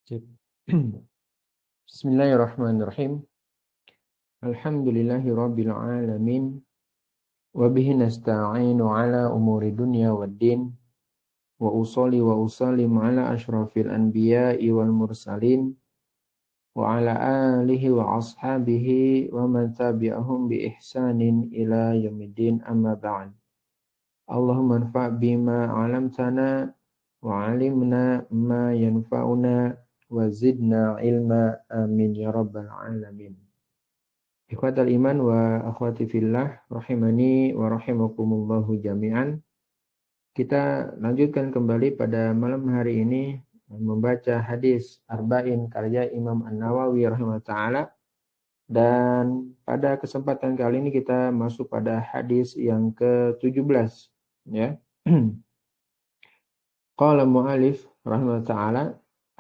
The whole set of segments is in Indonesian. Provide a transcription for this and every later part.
Sip. Bismillahirrahmanirrahim. Alhamdulillahi rabbil alamin. Wa bihi nasta'inu ala umuri dunya waddin. Wa usolli wa usallim ala ashrafil anbiya'i wal mursalin. Wa ala alihi wa ashabihi wa man tabi'ahum bi ihsanin ila yaumiddin amma ba'd. Allahumma anfa' bima 'allamtana wa 'allimna ma yanfa'una wa zidna ilma amin ya rabbal alamin. Ikhwatal iman wa akhwati fillah rahimani wa rahimakumullahu jami'an. Kita lanjutkan kembali pada malam hari ini membaca hadis Arba'in karya Imam An-Nawawi rahimahullah ta'ala. Dan pada kesempatan kali ini kita masuk pada hadis yang ke-17 ya. Qala mu'alif rahimahullah ta'ala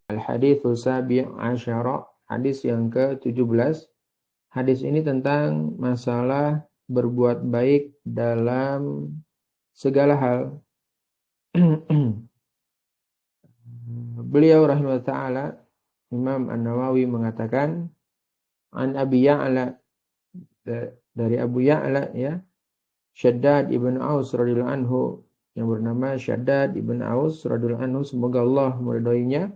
al-hadithu sabi' asyara, hadis yang ke-17. Hadis ini tentang masalah berbuat baik dalam segala hal. Beliau rahimahullah ta'ala, Imam An-Nawawi mengatakan, an Abi Ya'la, dari Abu Ya'la ya, Shaddad ibn Aus radhiyallahu anhu, yang bernama Shaddad ibn Aus radhiyallahu anhu, semoga Allah meridhoinya.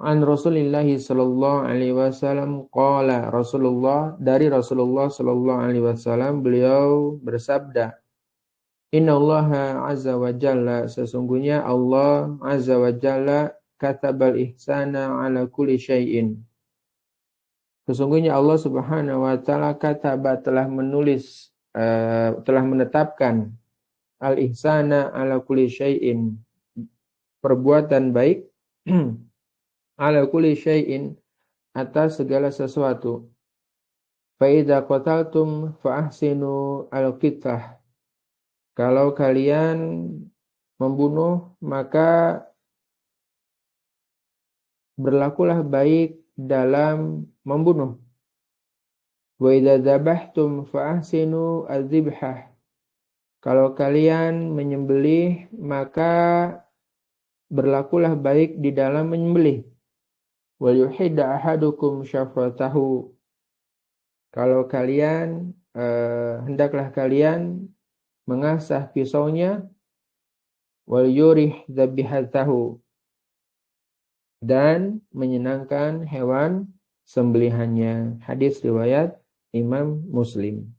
An Rasulillah sallallahu alaihi wasallam qala, Rasulullah, dari Rasulullah sallallahu alaihi wasallam beliau bersabda, innallaha azza wa jalla, sesungguhnya Allah azza wa jalla katabal ihsana ala kulli syai'in. Sesungguhnya Allah Subhanahu wa taala kataba, telah menulis, telah menetapkan al ihsana ala kulli syai'in, perbuatan baik ala kulli syai'in, atas segala sesuatu. Fa idza qataltum fa ahsinu al-qitlah. Kalau kalian membunuh, maka berlakulah baik dalam membunuh. Wa idza dzabhtum fa ahsinu al-dzibhah. Kalau kalian menyembelih, maka berlakulah baik di dalam menyembelih. Wal yuhidda ahadukum syafratahu. Kalau kalian hendaklah kalian mengasah pisaunya. Wal yurih dzabihatahu, dan menyenangkan hewan sembelihannya. Hadis riwayat Imam Muslim.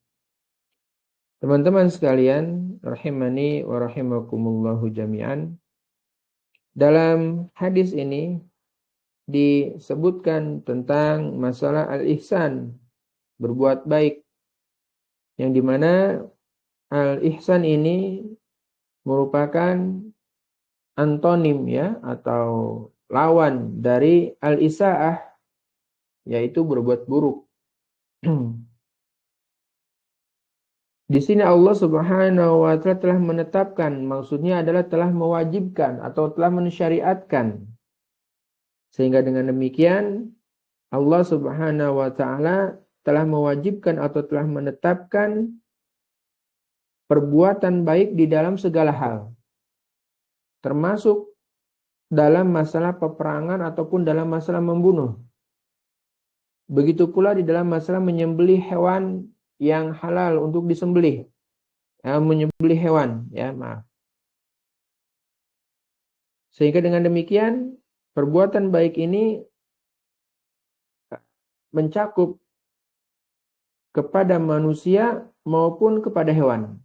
Teman-teman sekalian, rahimani wa rahimakumullahu jami'an. Dalam hadis ini disebutkan tentang masalah al-ihsan, berbuat baik, yang dimana al-ihsan ini merupakan antonim ya, atau lawan dari al-isaah, yaitu berbuat buruk. Di sini Allah Subhanahu wa taala telah menetapkan, maksudnya adalah telah mewajibkan atau telah mensyariatkan. Sehingga dengan demikian Allah Subhanahu wa taala telah mewajibkan atau telah menetapkan perbuatan baik di dalam segala hal. Termasuk dalam masalah peperangan ataupun dalam masalah membunuh. Begitu pula di dalam masalah menyembelih hewan yang halal untuk disembelih. Menyembelih hewan, ya, maaf. Sehingga dengan demikian perbuatan baik ini mencakup kepada manusia maupun kepada hewan.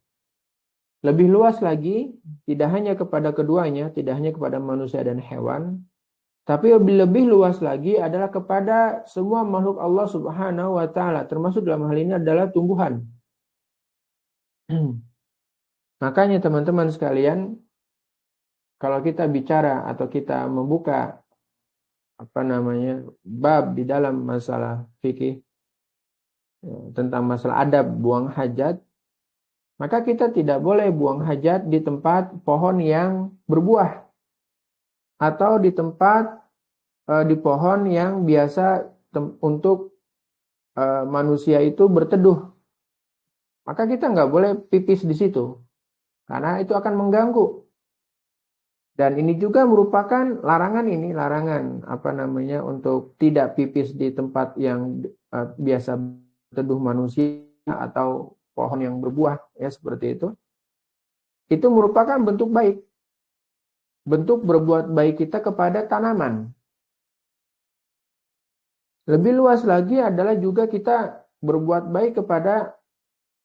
Lebih luas lagi, tidak hanya kepada keduanya, tidak hanya kepada manusia dan hewan, tapi lebih luas lagi adalah kepada semua makhluk Allah Subhanahu wa taala, termasuk dalam hal ini adalah tumbuhan. Makanya teman-teman sekalian, kalau kita bicara atau kita membuka bab di dalam masalah fikih tentang masalah adab buang hajat, maka kita tidak boleh buang hajat di tempat pohon yang berbuah atau di tempat di pohon yang biasa untuk manusia itu berteduh. Maka kita nggak boleh pipis di situ, karena itu akan mengganggu. Dan ini juga merupakan larangan untuk tidak pipis di tempat yang biasa teduh manusia atau pohon yang berbuah ya seperti itu. Itu merupakan bentuk baik. Bentuk berbuat baik kita kepada tanaman. Lebih luas lagi adalah juga kita berbuat baik kepada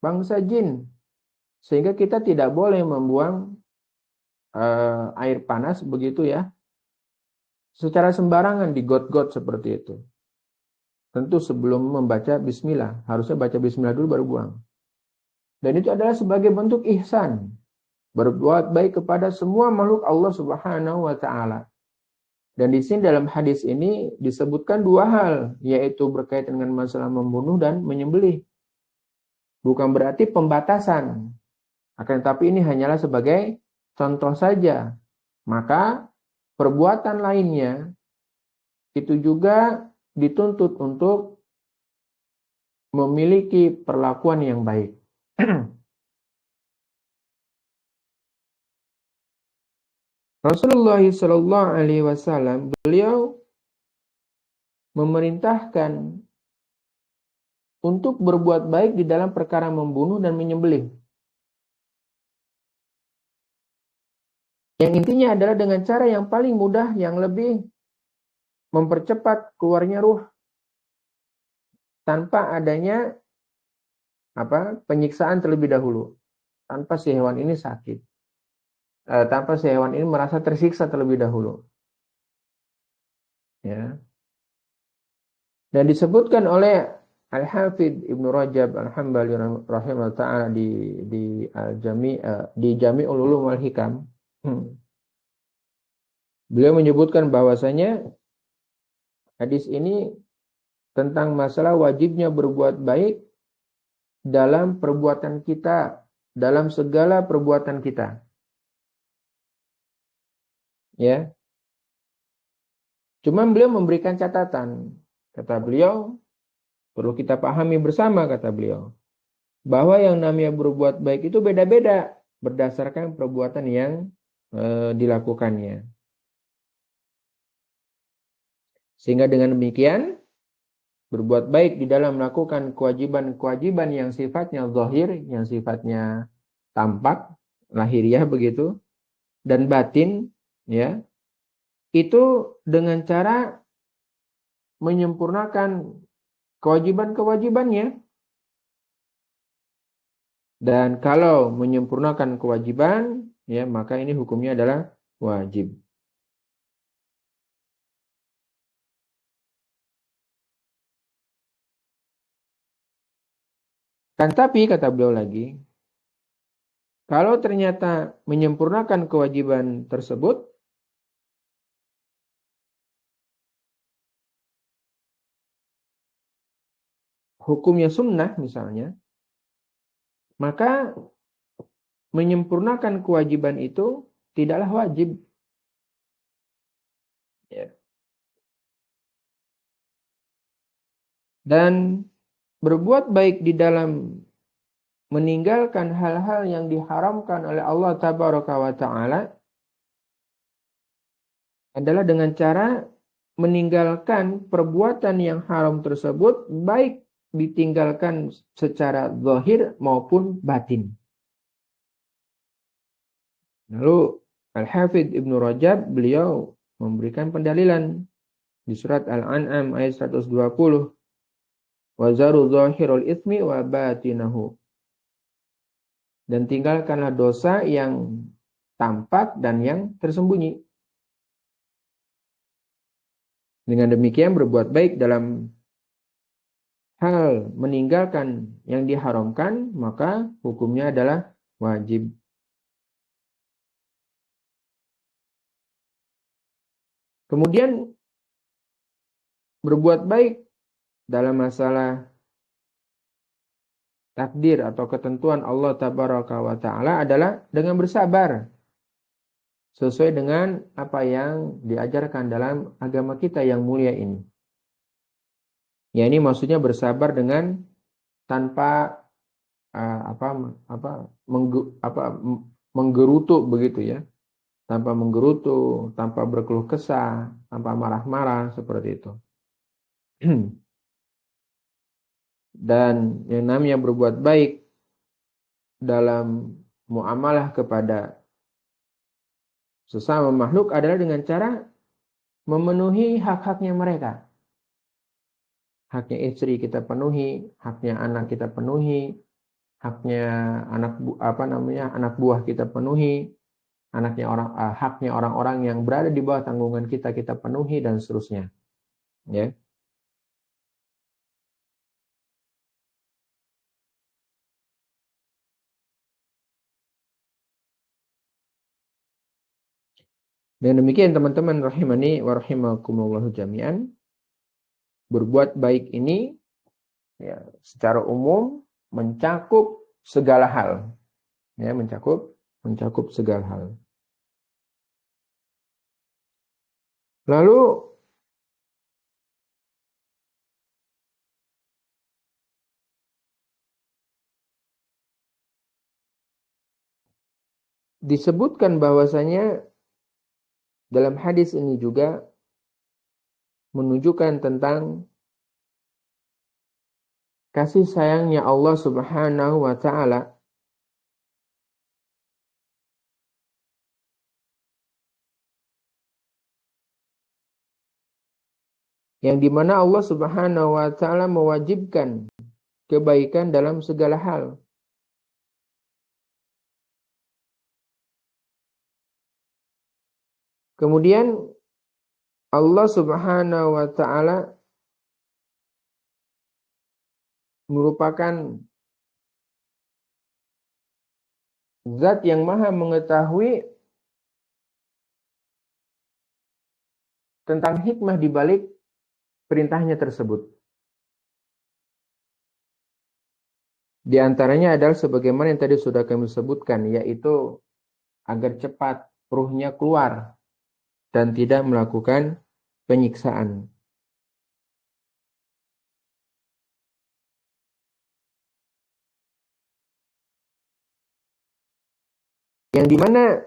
bangsa jin. Sehingga kita tidak boleh membuang air panas begitu ya. Secara sembarangan di got-got seperti itu. Tentu sebelum membaca bismillah. Harusnya baca bismillah dulu baru buang. Dan itu adalah sebagai bentuk ihsan. Berbuat baik kepada semua makhluk Allah Subhanahu wa taala. Dan di sini dalam hadis ini disebutkan dua hal, yaitu berkaitan dengan masalah membunuh dan menyembelih. Bukan berarti pembatasan. Akan tetapi ini hanyalah sebagai contoh saja. Maka perbuatan lainnya itu juga dituntut untuk memiliki perlakuan yang baik. Rasulullah Shallallahu Alaihi Wasallam beliau memerintahkan untuk berbuat baik di dalam perkara membunuh dan menyembelih. Yang intinya adalah dengan cara yang paling mudah, yang lebih mempercepat keluarnya ruh tanpa adanya penyiksaan terlebih dahulu, tanpa si hewan ini sakit, tanpa si hewan ini merasa tersiksa terlebih dahulu. Ya. Dan disebutkan oleh Al-Hafidh Ibnu Rajab Al-Hambali rahimahullah ta'ala di Jami'ul Ulum wal Hikam. Beliau menyebutkan bahwasanya hadis ini tentang masalah wajibnya berbuat baik dalam perbuatan kita, dalam segala perbuatan kita. Ya. Cuma beliau memberikan catatan. Kata beliau, perlu kita pahami bersama, kata beliau, bahwa yang namanya berbuat baik itu beda-beda berdasarkan perbuatan yang dilakukannya. Sehingga dengan demikian, berbuat baik di dalam melakukan kewajiban-kewajiban yang sifatnya zahir, yang sifatnya tampak, lahiriah begitu, dan batin, ya, itu dengan cara menyempurnakan kewajiban-kewajibannya. Dan kalau menyempurnakan kewajiban, ya, maka ini hukumnya adalah wajib. Kan tapi kata beliau lagi, kalau ternyata menyempurnakan kewajiban tersebut hukumnya sunnah misalnya, maka menyempurnakan kewajiban itu tidaklah wajib. Ya. Dan berbuat baik di dalam meninggalkan hal-hal yang diharamkan oleh Allah Tabaraka wa Ta'ala adalah dengan cara meninggalkan perbuatan yang haram tersebut, baik ditinggalkan secara zahir maupun batin. Lalu Al-Hafidh Ibnu Rajab beliau memberikan pendalilan di surat Al-An'am ayat 120. Wa zaru zahirul itsmi wa batinahu. Dan tinggalkanlah dosa yang tampak dan yang tersembunyi. Dengan demikian berbuat baik dalam hal meninggalkan yang diharamkan, maka hukumnya adalah wajib. Kemudian berbuat baik dalam masalah takdir atau ketentuan Allah Tabaraka wa Ta'ala adalah dengan bersabar. Sesuai dengan apa yang diajarkan dalam agama kita yang mulia ini. Ya, ini maksudnya bersabar dengan tanpa menggerutu begitu ya. tanpa menggerutu, tanpa berkeluh kesah, tanpa marah-marah, seperti itu. Dan yang namanya berbuat baik dalam muamalah kepada sesama makhluk adalah dengan cara memenuhi hak-haknya mereka. Haknya istri kita penuhi, haknya anak kita penuhi, haknya anak buah kita penuhi, haknya orang-orang yang berada di bawah tanggungan kita penuhi, dan seterusnya. Ya. Dan demikian teman-teman rahimani wa rahimakumullah jami'an, berbuat baik ini ya, secara umum mencakup segala hal. Ya, mencakup segala hal. Lalu disebutkan bahwasanya dalam hadis ini juga menunjukkan tentang kasih sayangnya Allah Subhanahu wa taala yang dimana Allah Subhanahu wa taala mewajibkan kebaikan dalam segala hal. Kemudian Allah Subhanahu wa taala merupakan zat yang maha mengetahui tentang hikmah di balik perintahnya tersebut. Di antaranya adalah sebagaimana yang tadi sudah kami sebutkan, yaitu agar cepat ruhnya keluar dan tidak melakukan penyiksaan. Yang dimana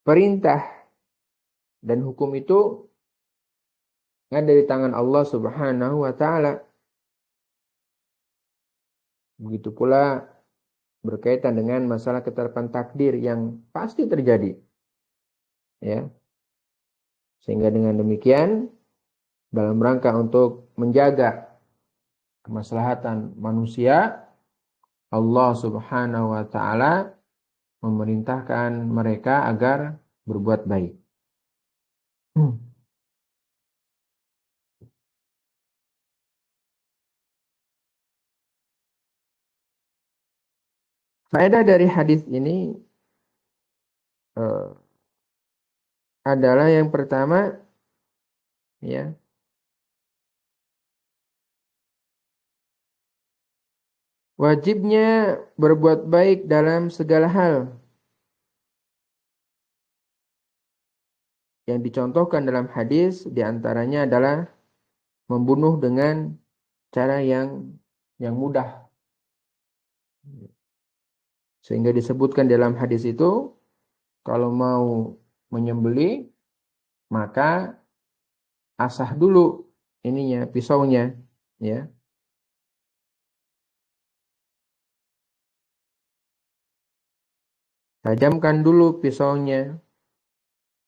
perintah dan hukum itu ada di tangan Allah Subhanahu wa taala. Begitu pula berkaitan dengan masalah ketetapan takdir yang pasti terjadi. Ya. Sehingga dengan demikian dalam rangka untuk menjaga kemaslahatan manusia, Allah Subhanahu wa taala memerintahkan mereka agar berbuat baik. Faedah dari hadis ini adalah yang pertama, ya, wajibnya berbuat baik dalam segala hal. Yang dicontohkan dalam hadis diantaranya adalah membunuh dengan cara yang mudah. Sehingga disebutkan dalam hadis itu, kalau mau menyembelih maka asah dulu ininya, pisaunya, ya. Tajamkan dulu pisaunya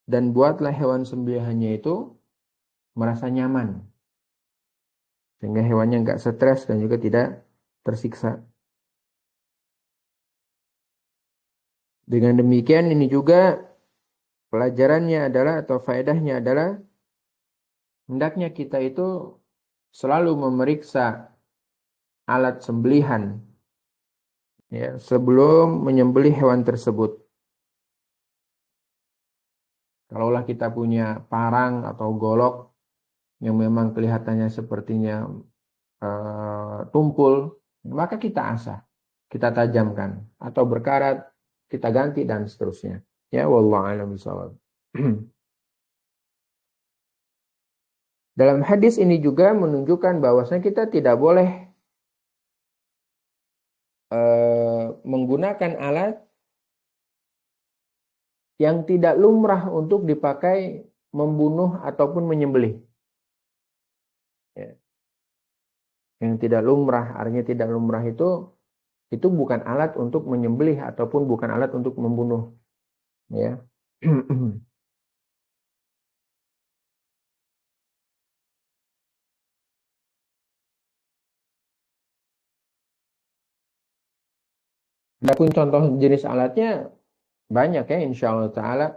dan buatlah hewan sembelihannya itu merasa nyaman. Sehingga hewannya enggak stres dan juga tidak tersiksa. Dengan demikian ini juga pelajarannya adalah atau faedahnya adalah hendaknya kita itu selalu memeriksa alat sembelihan, ya, sebelum menyembelih hewan tersebut. Kalaulah kita punya parang atau golok yang memang kelihatannya sepertinya tumpul, maka kita asah, kita tajamkan, atau berkarat, kita ganti dan seterusnya. Ya, wallahu a'lam bishawab. Dalam hadis ini juga menunjukkan bahwasanya kita tidak boleh menggunakan alat yang tidak lumrah untuk dipakai membunuh ataupun menyembelih. Ya. Yang tidak lumrah, artinya tidak lumrah itu bukan alat untuk menyembelih ataupun bukan alat untuk membunuh. Ya. Adapun contoh jenis alatnya banyak ya, insya Allah Ta'ala.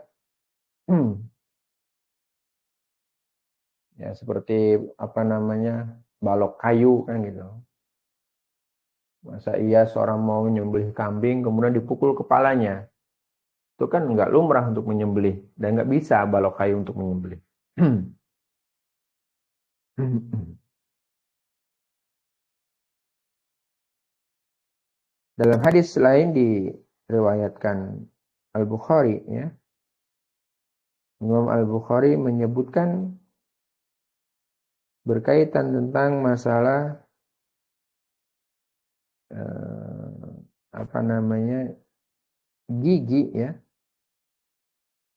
Ya, seperti apa namanya, balok kayu kan gitu. Masa iya seorang mau menyembelih kambing kemudian dipukul kepalanya. Itu kan nggak lumrah untuk menyembelih. Dan nggak bisa balok kayu untuk menyembelih. Dalam hadis lain diriwayatkan Al-Bukhari ya. Imam Al-Bukhari menyebutkan berkaitan tentang masalah apa namanya, gigi ya.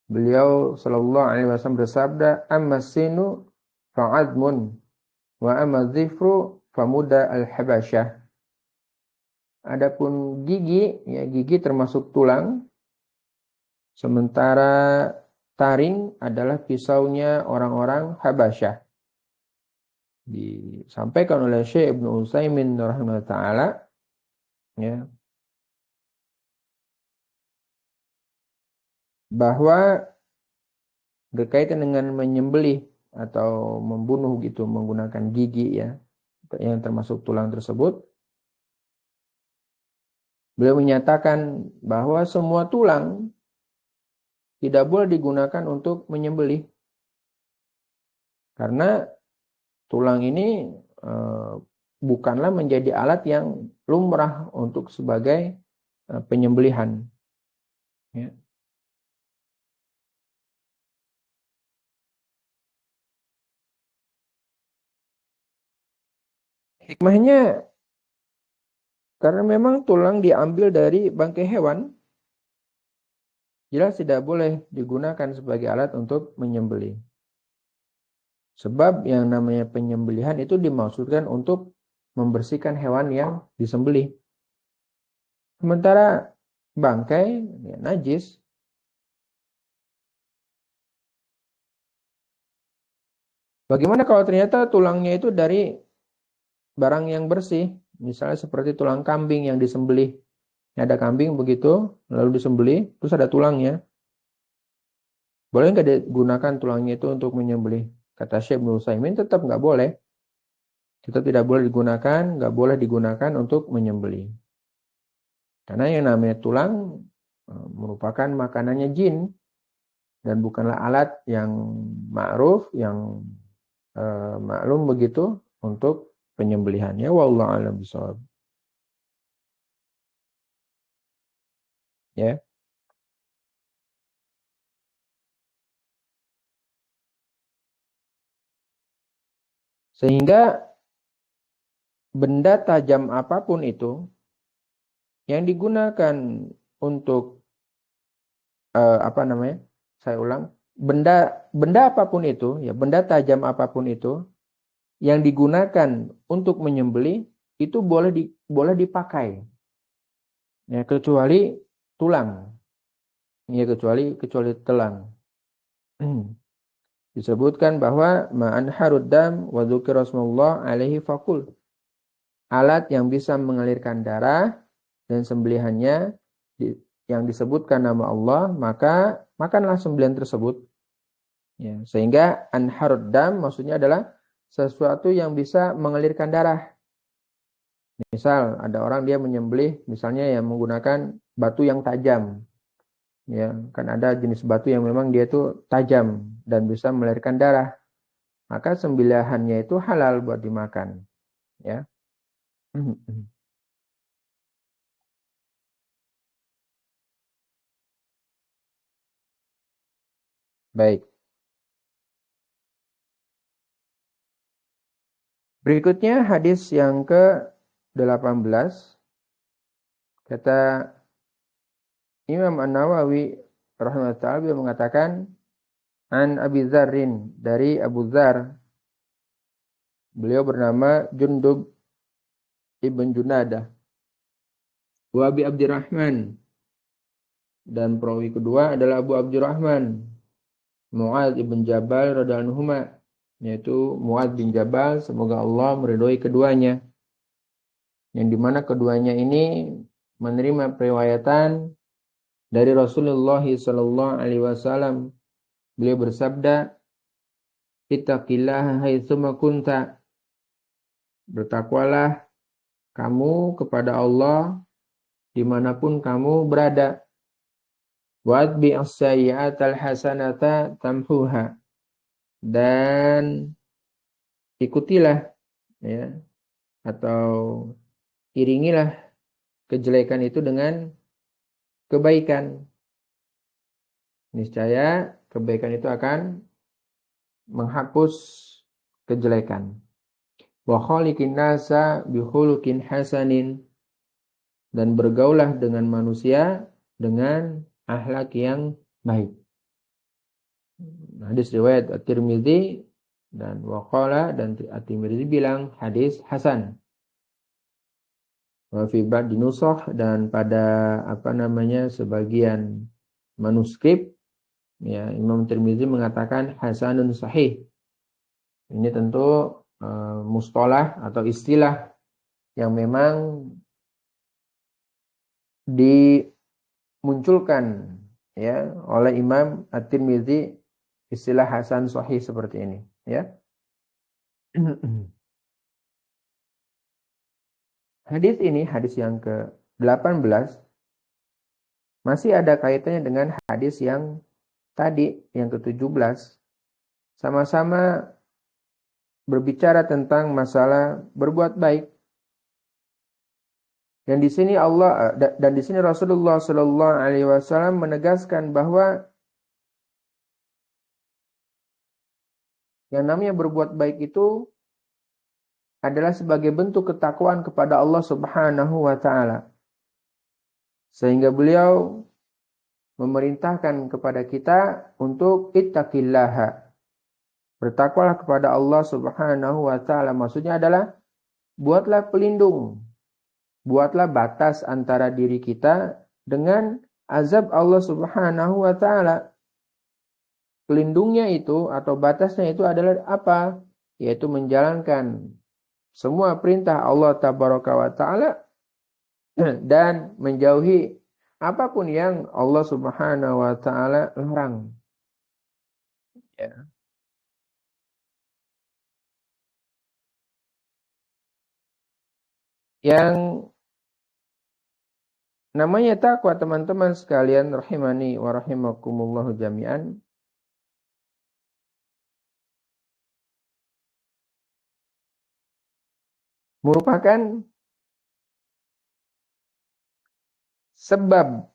Beliau sallallahu alaihi wasallam bersabda, "Amma-sinu fa'admun wa amma-dhifru famuda al-habasyah." Adapun gigi, ya gigi termasuk tulang, sementara taring adalah pisaunya orang-orang Habasyah. Disampaikan oleh Syekh Ibnu Utsaimin rahimahullah taala ya, bahwa berkaitan dengan menyembelih atau membunuh gitu menggunakan gigi ya, yang termasuk tulang tersebut, beliau menyatakan bahwa semua tulang tidak boleh digunakan untuk menyembelih. Karena tulang ini bukanlah menjadi alat yang lumrah untuk sebagai penyembelihan. Ya. Hikmahnya karena memang tulang diambil dari bangkai hewan, jelas tidak boleh digunakan sebagai alat untuk menyembelih. Sebab yang namanya penyembelihan itu dimaksudkan untuk membersihkan hewan yang disembelih. Sementara bangkai ya, najis. Bagaimana kalau ternyata tulangnya itu dari barang yang bersih, misalnya seperti tulang kambing yang disembelih. Ada kambing begitu, lalu disembelih, terus ada tulangnya. Boleh nggak digunakan tulangnya itu untuk menyembelih? Kata Syekh Ibnu Utsaimin tetap nggak boleh. Tetap tidak boleh digunakan, nggak boleh digunakan untuk menyembelih. Karena yang namanya tulang merupakan makanannya jin dan bukanlah alat yang ma'ruf, yang maklum begitu untuk penyembelihannya. Wallahu a'lam bishawab. Ya. Sehingga benda tajam apapun itu yang digunakan untuk apa namanya? Saya ulang, benda apapun itu, ya benda tajam apapun itu yang digunakan untuk menyembelih itu boleh dipakai. Ya, kecuali tulang. Ya, kecuali tulang. Disebutkan bahwa ma'an haruddam wa dzukira Rasulullah alaihi faqul. Alat yang bisa mengalirkan darah dan sembelihannya yang disebutkan nama Allah, maka makanlah sembelihan tersebut. Ya, sehingga anharud dam maksudnya adalah sesuatu yang bisa mengalirkan darah. Misal ada orang dia menyembelih misalnya yang menggunakan batu yang tajam. Ya, kan ada jenis batu yang memang dia itu tajam dan bisa melahirkan darah. Maka sembelihannya itu halal buat dimakan. Ya. Baik. Berikutnya hadis yang ke-18. Kata Imam An-Nawawi rahimahullah ta'ala beliau mengatakan an Abi Dzarrin dari Abu Dzar. Beliau bernama Jundub ibn Junadah. Wa Abi Abdurrahman, dan perawi kedua adalah Abu Abdurrahman Mu'adz ibn Jabal radhiyallahu anhuma, yaitu Mu'adz bin Jabal, semoga Allah meridhoi keduanya, yang dimana keduanya ini menerima periwayatan dari Rasulullah sallallahu alaihi wasallam. Beliau bersabda, "Ittaqillaha haitsuma kunta." Bertakwalah kamu kepada Allah dimanapun kamu berada. Wa'atbi as-sayyi'atal hasanata tamhuha. Dan ikutilah, ya, atau iringilah kejelekan itu dengan kebaikan. Niscaya kebaikan itu akan menghapus kejelekan. Wa khaliqin nasa bi khuluqin hasanin. Dan bergaulah dengan manusia dengan akhlak yang baik. Hadis riwayat At-Tirmidzi, dan waqala, dan At-Tirmidzi bilang hadis hasan. Wa fi ba'di nusakh, dan pada sebagian manuskrip, ya, Imam Tirmidzi mengatakan hasanun sahih. Ini tentu mustalah atau istilah yang memang dimunculkan, ya, oleh Imam At-Tirmidzi, istilah hasan sahih seperti ini, ya. Hadis ini, hadis yang ke-18, masih ada kaitannya dengan hadis yang tadi, yang ke-17. Sama-sama berbicara tentang masalah berbuat baik. Dan di sini Rasulullah Shallallahu Alaihi Wasallam menegaskan bahwa yang namanya berbuat baik itu adalah sebagai bentuk ketakwaan kepada Allah Subhanahu Wa Taala, sehingga beliau memerintahkan kepada kita untuk ittaqillaha, bertakwalah kepada Allah Subhanahu Wa Taala. Maksudnya adalah buatlah pelindung, buatlah batas antara diri kita dengan azab Allah Subhanahu Wa Taala. Pelindungnya itu atau batasnya itu adalah apa? Yaitu menjalankan semua perintah Allah Tabaraka wa Ta'ala dan menjauhi apapun yang Allah Subhanahu wa Ta'ala larang. Ya. Yang namanya takwa, teman-teman sekalian rahimani wa rahimakumullahu jami'an, merupakan sebab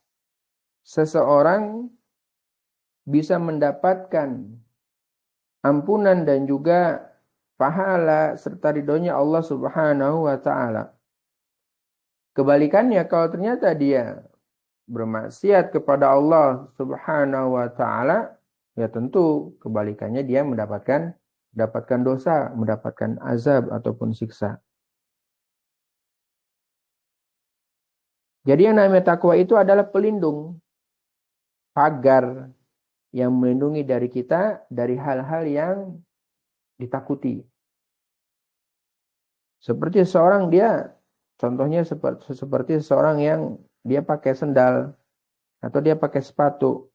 seseorang bisa mendapatkan ampunan dan juga pahala serta ridhonya Allah Subhanahu wa Ta'ala. Kebalikannya, kalau ternyata dia bermaksiat kepada Allah Subhanahu wa Ta'ala, ya tentu kebalikannya dia mendapatkan dosa, mendapatkan azab ataupun siksa. Jadi yang namanya takwa itu adalah pelindung, pagar yang melindungi dari kita dari hal-hal yang ditakuti. Seperti seorang contohnya seperti seorang yang dia pakai sendal atau dia pakai sepatu.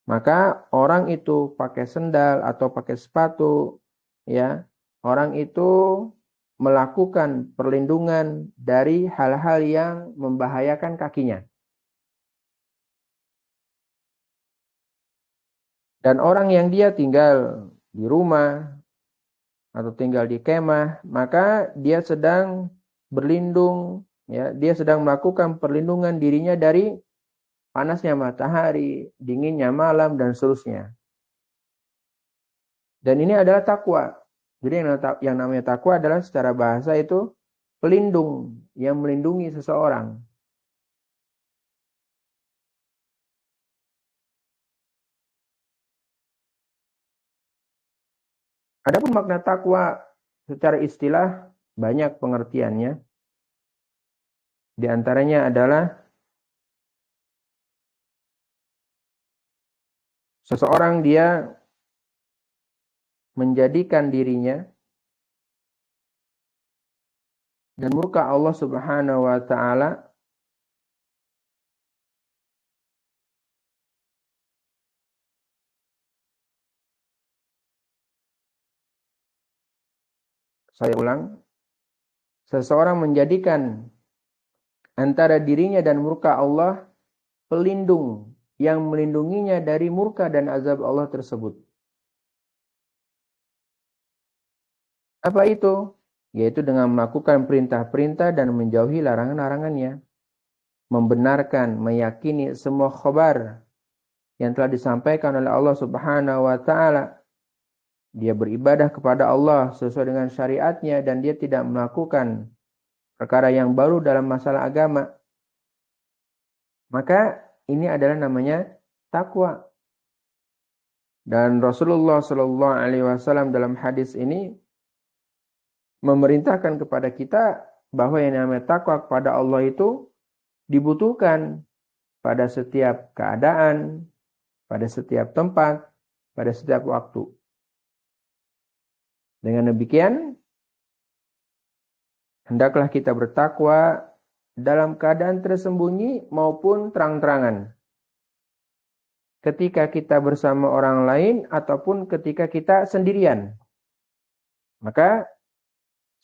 Maka orang itu pakai sendal atau pakai sepatu, ya, orang itu melakukan perlindungan dari hal-hal yang membahayakan kakinya. Dan orang yang dia tinggal di rumah atau tinggal di kemah, maka dia sedang berlindung, ya, dia sedang melakukan perlindungan dirinya dari panasnya matahari, dinginnya malam, dan seterusnya. Dan ini adalah takwa. Jadi yang namanya takwa adalah secara bahasa itu pelindung yang melindungi seseorang. Adapun makna takwa secara istilah banyak pengertiannya. Di antaranya adalah seseorang dia menjadikan dirinya dan murka Allah Subhanahu wa taala saya ulang, seseorang menjadikan antara dirinya dan murka Allah pelindung yang melindunginya dari murka dan azab Allah tersebut. Apa itu? Yaitu dengan melakukan perintah-perintah dan menjauhi larangan-larangannya. Membenarkan, meyakini semua khabar yang telah disampaikan oleh Allah Subhanahu wa taala. Dia beribadah kepada Allah sesuai dengan syariatnya dan dia tidak melakukan perkara yang baru dalam masalah agama. Maka ini adalah namanya takwa. Dan Rasulullah Shallallahu Alaihi Wasallam dalam hadis ini memerintahkan kepada kita bahwa yang namanya takwa kepada Allah itu dibutuhkan pada setiap keadaan, pada setiap tempat, pada setiap waktu. Dengan demikian, hendaklah kita bertakwa dalam keadaan tersembunyi maupun terang-terangan. Ketika kita bersama orang lain ataupun ketika kita sendirian. Maka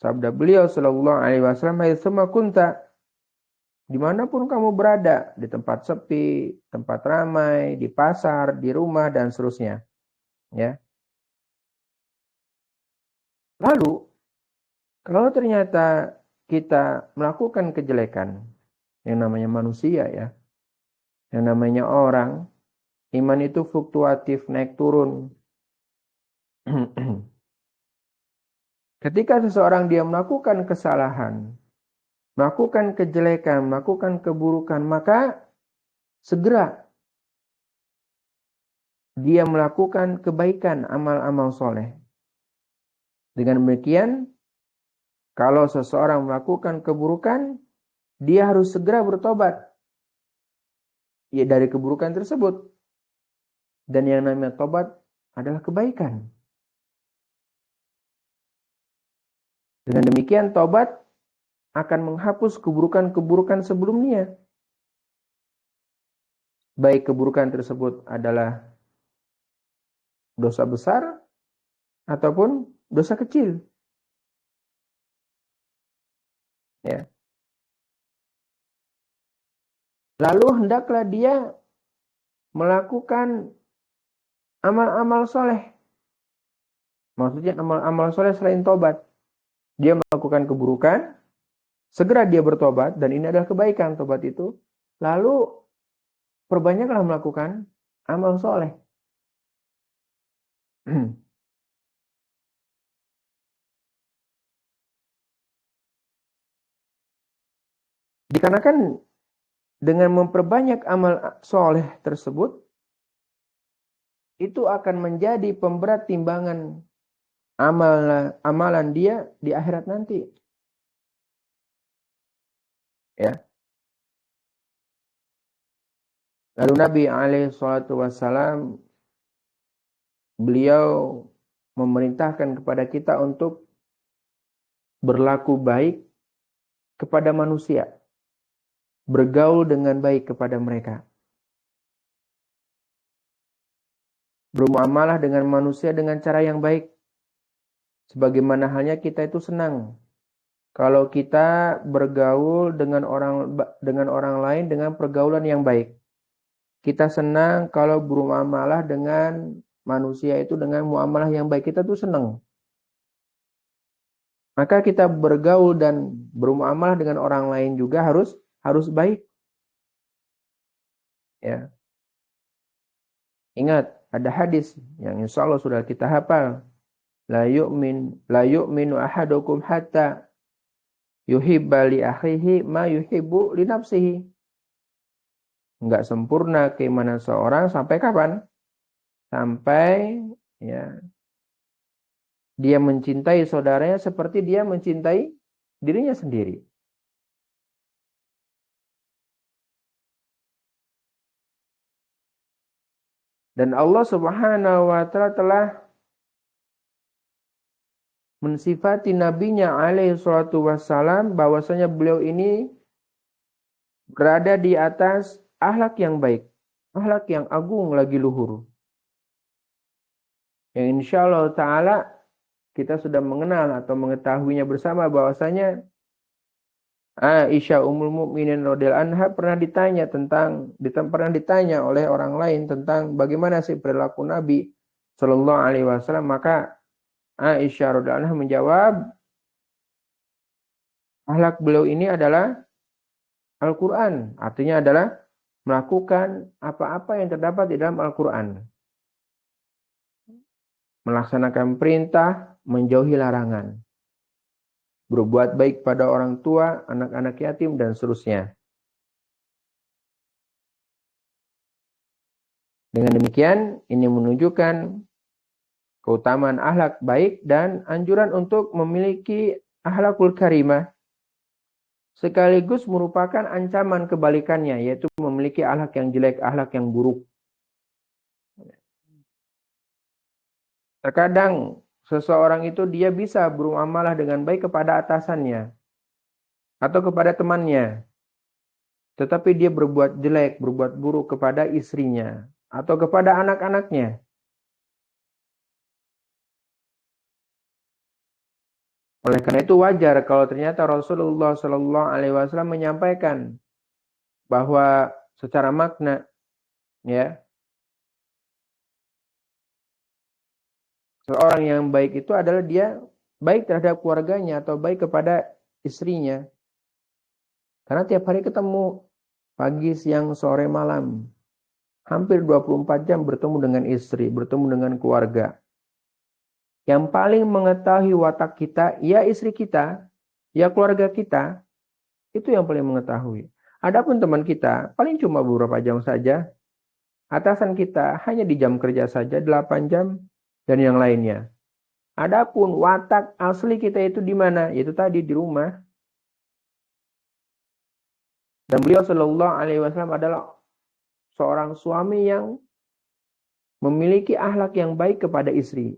sabda beliau sallallahu alaihi wasallam, "Aitsuma kunta," dimanapun kamu berada, di tempat sepi, tempat ramai, di pasar, di rumah dan seterusnya. Ya. Lalu, kalau ternyata kita melakukan kejelekan, yang namanya manusia ya, yang namanya orang, iman itu fluktuatif, naik turun. Ketika seseorang dia melakukan kesalahan, melakukan kejelekan, melakukan keburukan, maka segera dia melakukan kebaikan, amal-amal soleh. Dengan demikian, kalau seseorang melakukan keburukan, dia harus segera bertobat ya dari keburukan tersebut. Dan yang namanya tobat adalah kebaikan. Dengan demikian, tobat akan menghapus keburukan-keburukan sebelumnya. Baik keburukan tersebut adalah dosa besar ataupun dosa kecil. Ya. Lalu hendaklah dia melakukan amal-amal soleh. Maksudnya amal-amal soleh selain tobat. Dia melakukan keburukan, segera dia bertobat, dan ini adalah kebaikan tobat itu. Lalu perbanyaklah melakukan amal soleh. Dikarenakan dengan memperbanyak amal soleh tersebut, itu akan menjadi pemberat timbangan amalan dia di akhirat nanti. Ya. Lalu Nabi SAW beliau memerintahkan kepada kita untuk berlaku baik kepada manusia, bergaul dengan baik kepada mereka, bermuamalah dengan manusia dengan cara yang baik, sebagaimana halnya kita itu senang kalau kita bergaul dengan orang lain dengan pergaulan yang baik. Kita senang kalau bermuamalah dengan manusia itu dengan muamalah yang baik. Kita tuh senang. Maka kita bergaul dan bermuamalah dengan orang lain juga harus baik. Ya. Ingat, ada hadis yang insya Allah sudah kita hafal. La yu'minu ahadukum hatta yuhibba li akhihi ma yuhibbu li nafsihi. Enggak sempurna keimanan seorang sampai kapan? Sampai ya dia mencintai saudaranya seperti dia mencintai dirinya sendiri. Dan Allah Subhanahu wa taala telah mensifati nabinya alaihi salatu wassalam bahwasanya beliau ini berada di atas akhlak yang baik, akhlak yang agung lagi luhur. Yang insya Allah taala kita sudah mengenal atau mengetahuinya bersama bahwasanya Aisyah Ummul Mukminin radhiyallahu anha pernah ditanya oleh orang lain tentang bagaimana sih perilaku Nabi Shallallahu Alaihi Wasallam. Maka Aisyah radhiyallahu anha menjawab, akhlak beliau ini adalah Al-Quran, artinya adalah melakukan apa-apa yang terdapat di dalam Al-Quran, melaksanakan perintah, menjauhi larangan, berbuat baik pada orang tua, anak-anak yatim, dan seterusnya. Dengan demikian, ini menunjukkan keutamaan akhlak baik dan anjuran untuk memiliki akhlakul karimah, sekaligus merupakan ancaman kebalikannya, yaitu memiliki akhlak yang jelek, akhlak yang buruk. Terkadang seseorang itu dia bisa bermuamalah dengan baik kepada atasannya atau kepada temannya, tetapi dia berbuat jelek, berbuat buruk kepada istrinya atau kepada anak-anaknya. Oleh karena itu wajar kalau ternyata Rasulullah Shallallahu Alaihi Wasallam menyampaikan bahwa secara makna, ya, seorang yang baik itu adalah dia baik terhadap keluarganya atau baik kepada istrinya. Karena tiap hari ketemu, pagi, siang, sore, malam. Hampir 24 jam bertemu dengan istri, bertemu dengan keluarga. Yang paling mengetahui watak kita, ya istri kita, ya keluarga kita, itu yang paling mengetahui. Adapun teman kita, paling cuma beberapa jam saja. Atasan kita hanya di jam kerja saja, 8 jam, dan yang lainnya. Adapun watak asli kita itu di mana? Yaitu tadi di rumah. Dan beliau Shallallahu Alaihi Wasallam adalah seorang suami yang memiliki akhlak yang baik kepada istri.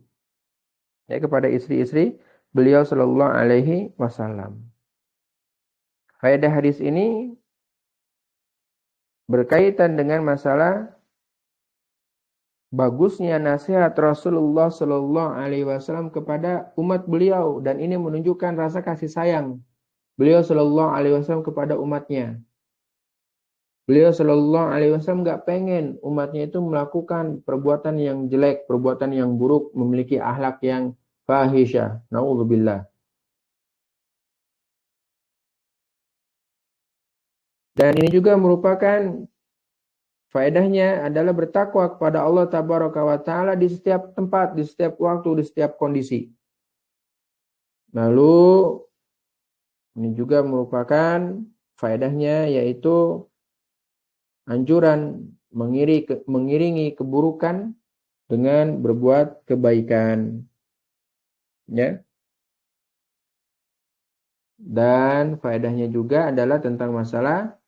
Ya, kepada istri-istri beliau Shallallahu Alaihi Wasallam. Faedah hadis ini berkaitan dengan masalah bagusnya nasihat Rasulullah Shallallahu Alaihi Wasallam kepada umat beliau, dan ini menunjukkan rasa kasih sayang beliau Shallallahu Alaihi Wasallam kepada umatnya. Beliau Shallallahu Alaihi Wasallam nggak pengen umatnya itu melakukan perbuatan yang jelek, perbuatan yang buruk, memiliki akhlak yang fahisyah. Na'udzubillah. Dan ini juga merupakan faedahnya adalah bertakwa kepada Allah Tabaraka wa Ta'ala di setiap tempat, di setiap waktu, di setiap kondisi. Lalu ini juga merupakan faedahnya yaitu anjuran mengiringi keburukan dengan berbuat kebaikan. Ya. Dan faedahnya juga adalah tentang masalah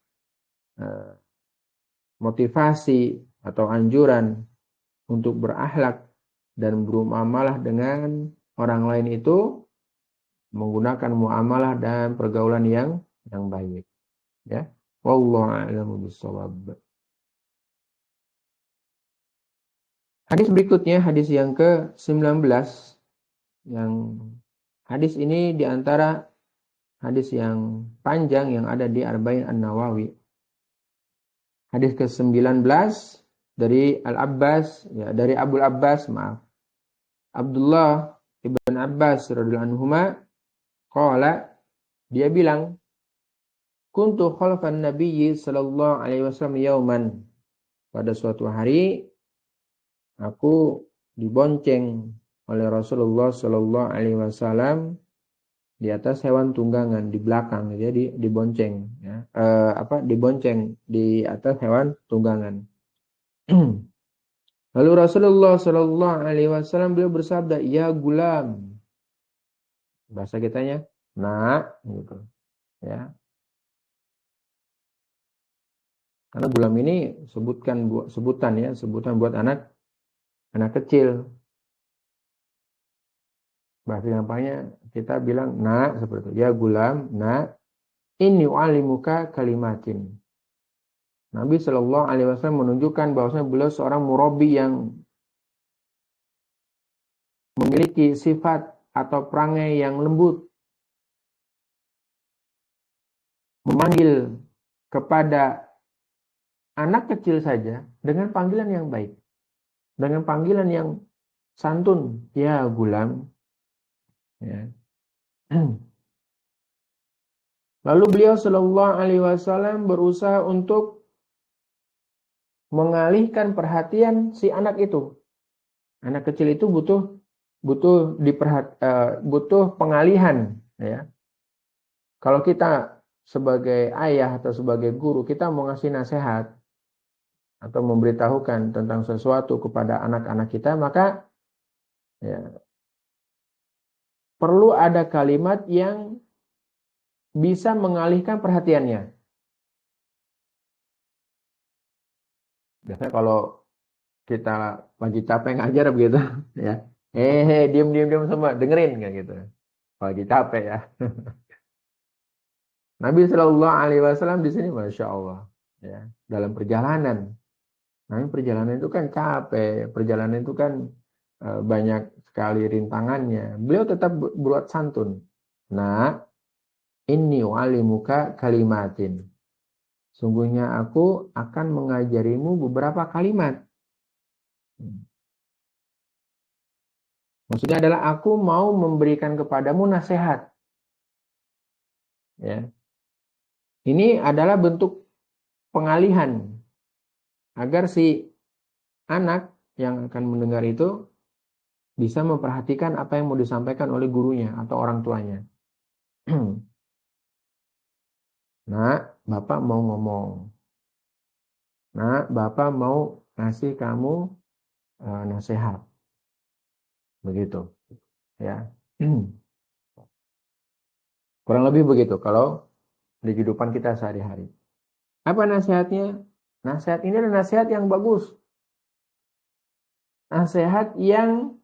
motivasi atau anjuran untuk berakhlak dan bermuamalah dengan orang lain itu menggunakan muamalah dan pergaulan yang baik. Ya. Wallahu a'lamu bishawab. Hadis berikutnya, hadis yang ke-19. Yang hadis ini diantara hadis yang panjang yang ada di Arba'in An-Nawawi. Hadis ke-19 dari Al-Abbas, ya, dari Abul Abbas, maaf. Abdullah ibn Abbas radhiyallahu anhuma qala, dia bilang, kuntu khalfan nabiyyi sallallahu alaihi wasallam yauman. Pada suatu hari aku dibonceng oleh Rasulullah sallallahu alaihi wasallam di atas hewan tunggangan di belakang, jadi dibonceng, ya. Dibonceng di atas hewan tunggangan. Lalu Rasulullah sallallahu alaihi wasallam beliau bersabda, "Ya gulam, Bahasa kitanya nak gitu ya. Karena gulam ini sebutan buat anak kecil. Bahasa gampangnya kita bilang nak seperti itu. Ya gulam, nak, inni u'allimuka kalimatin. Nabi Shallallahu Alaihi Wasallam menunjukkan bahwasanya beliau seorang murabi yang memiliki sifat atau perangai yang lembut, memanggil kepada anak kecil saja dengan panggilan yang baik, dengan panggilan yang santun, ya gulam. Ya. Lalu beliau Shallallahu Alaihi Wasallam berusaha untuk mengalihkan perhatian si anak itu. Anak kecil itu butuh pengalihan, ya. Kalau kita sebagai ayah atau sebagai guru, kita mau ngasih nasihat atau memberitahukan tentang sesuatu kepada anak-anak kita, maka ya, perlu ada kalimat yang bisa mengalihkan perhatiannya. Biasanya kalau kita lagi capek ngajar begitu, ya, diam semua, dengerin kayak gitu. Lagi capek ya. Nabi Shallallahu Alaihi Wasallam di sini, masya Allah, ya, dalam perjalanan. Nah, perjalanan itu kan capek, perjalanan itu kan banyak sekali rintangannya. Beliau tetap berbuat santun. Nah, inni wa'alimuka kalimatin. Sungguhnya aku akan mengajarimu beberapa kalimat. Maksudnya adalah aku mau memberikan kepadamu nasihat. Ya. Ini adalah bentuk pengalihan agar si anak yang akan mendengar itu bisa memperhatikan apa yang mau disampaikan oleh gurunya atau orang tuanya. Nah, Bapak mau ngomong. Nah, Bapak mau ngasih kamu nasihat. Begitu, ya. Kurang lebih begitu kalau di kehidupan kita sehari-hari. Apa nasihatnya? Nasihat ini adalah nasihat yang bagus. Nasihat yang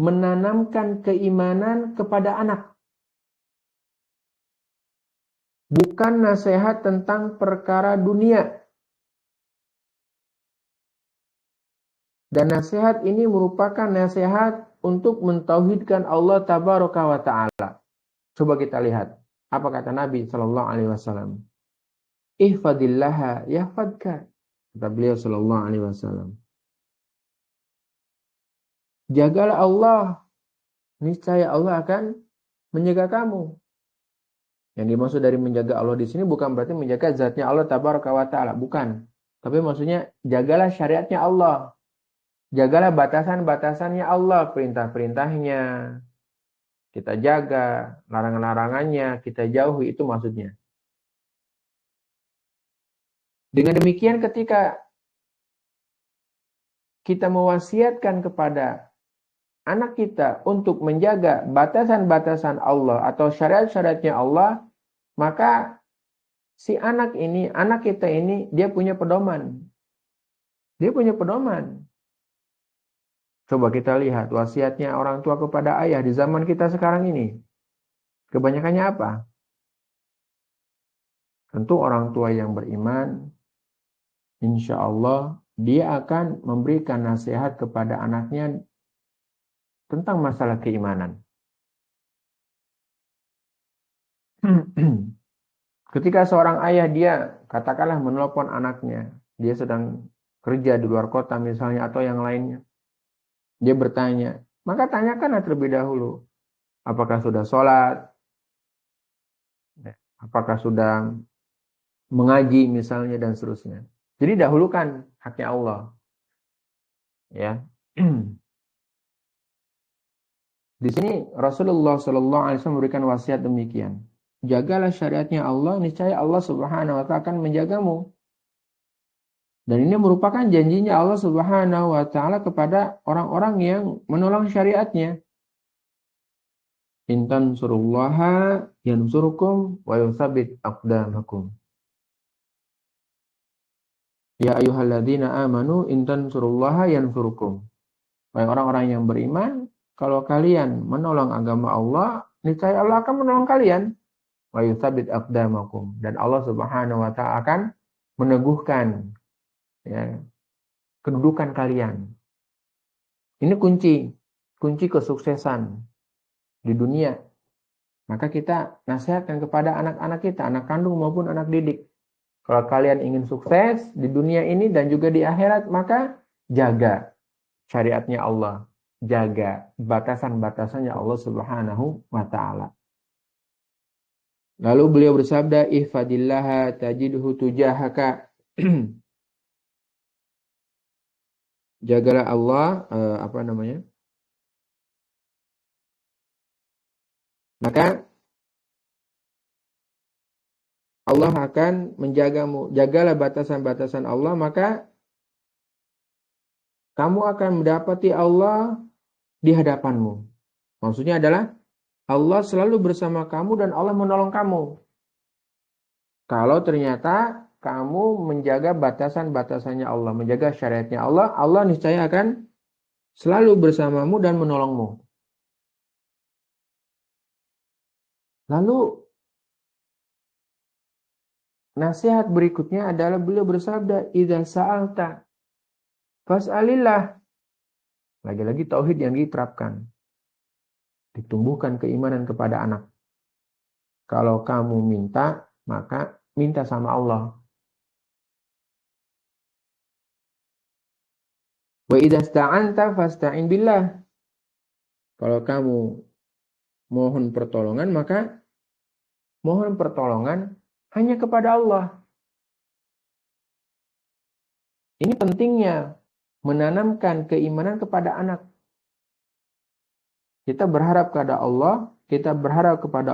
menanamkan keimanan kepada anak. Bukan nasihat tentang perkara dunia. Dan nasihat ini merupakan nasihat untuk mentauhidkan Allah Tabaraka wa Ta'ala. Coba kita lihat. Apa kata Nabi Sallallahu Alaihi Wasallam? Ihfadillaha yahfadka. Kata beliau Sallallahu Alaihi Wasallam. Jagalah Allah. Niscaya Allah akan menjaga kamu. Yang dimaksud dari menjaga Allah di sini bukan berarti menjaga zatnya Allah Tabaraka wa Ta'ala. Bukan. Tapi maksudnya jagalah syariatnya Allah. Jagalah batasan-batasannya Allah, perintah-perintahnya. Kita jaga, larangan-larangannya, kita jauhi, itu maksudnya. Dengan demikian ketika kita mewasiatkan kepada anak kita untuk menjaga batasan-batasan Allah atau syariat-syariatnya Allah, maka si anak kita ini, dia punya pedoman. Dia punya pedoman. Coba kita lihat wasiatnya orang tua kepada ayah di zaman kita sekarang ini. Kebanyakannya apa? Tentu orang tua yang beriman, insya Allah dia akan memberikan nasihat kepada anaknya tentang masalah keimanan. Ketika seorang ayah dia katakanlah menelpon anaknya, dia sedang kerja di luar kota misalnya atau yang lainnya. Dia bertanya, maka tanyakanlah terlebih dahulu, apakah sudah sholat, apakah sudah mengaji misalnya dan seterusnya. Jadi dahulukan haknya Allah. Ya. Di sini Rasulullah Shallallahu Alaihi Wasallam memberikan wasiat demikian. Jagalah syariatnya Allah, niscaya Allah Subhanahu Wa Taala akan menjagamu. Dan ini merupakan janjinya Allah Subhanahu Wa Taala kepada orang-orang yang menolong syariatnya. intan surullaha yansurukum wa yutsabbit aqdamakum. Ya ayyuhalladzina amanu intan surullaha yansurukum. Wahai orang-orang yang beriman, kalau kalian menolong agama Allah, niscaya Allah akan menolong kalian. Wa yutsabbit aqdamakum, dan Allah Subhanahu wa taala akan meneguhkan ya, kedudukan kalian. Ini kunci kesuksesan di dunia. Maka kita nasihatkan kepada anak-anak kita, anak kandung maupun anak didik. Kalau kalian ingin sukses di dunia ini dan juga di akhirat, maka jaga syariatnya Allah. Jaga batasan-batasannya Allah Subhanahu wa ta'ala. Lalu beliau bersabda, ihfadillaha tajidhu tujahaka. Jagalah Allah, maka Allah akan menjagamu. Jagalah batasan-batasan Allah, maka kamu akan mendapati Allah di hadapanmu. Maksudnya adalah Allah selalu bersama kamu dan Allah menolong kamu. Kalau ternyata kamu menjaga batasan-batasannya Allah, menjaga syariatnya Allah, Allah niscaya akan selalu bersamamu dan menolongmu. Lalu nasihat berikutnya adalah beliau bersabda, idza sa'alta fas'alillah. Lagi-lagi tauhid yang diterapkan. Ditumbuhkan keimanan kepada anak. Kalau kamu minta, maka minta sama Allah. Wa idza sta'anta fasta'in billah. Kalau kamu mohon pertolongan, maka mohon pertolongan hanya kepada Allah. Ini pentingnya menanamkan keimanan kepada anak. Kita berharap kepada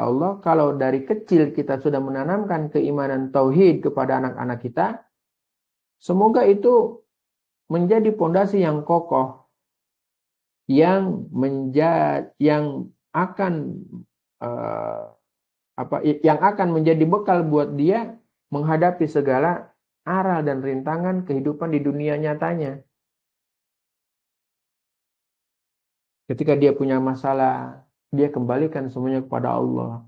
Allah, kalau dari kecil kita sudah menanamkan keimanan tauhid kepada anak-anak kita, semoga itu menjadi pondasi yang kokoh, yang akan menjadi bekal buat dia menghadapi segala aral dan rintangan kehidupan di dunia nyatanya. Ketika dia punya masalah, dia kembalikan semuanya kepada Allah.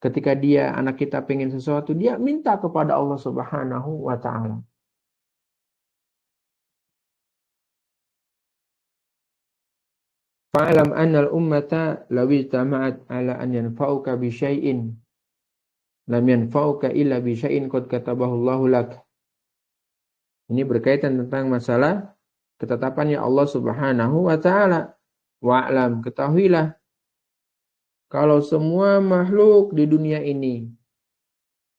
Ketika anak kita pengen sesuatu, dia minta kepada Allah Subhanahu wa ta'ala. Fa'alam annal ummata lawi tama'at ala an yanfa'uka bi syai'in lam yanfa'uka illa bi syai'in qad katabahu Allahu lak. Ini berkaitan tentang masalah ketetapannya Allah Subhanahu wa ta'ala. Wa'lam, ketahuilah, kalau semua makhluk di dunia ini,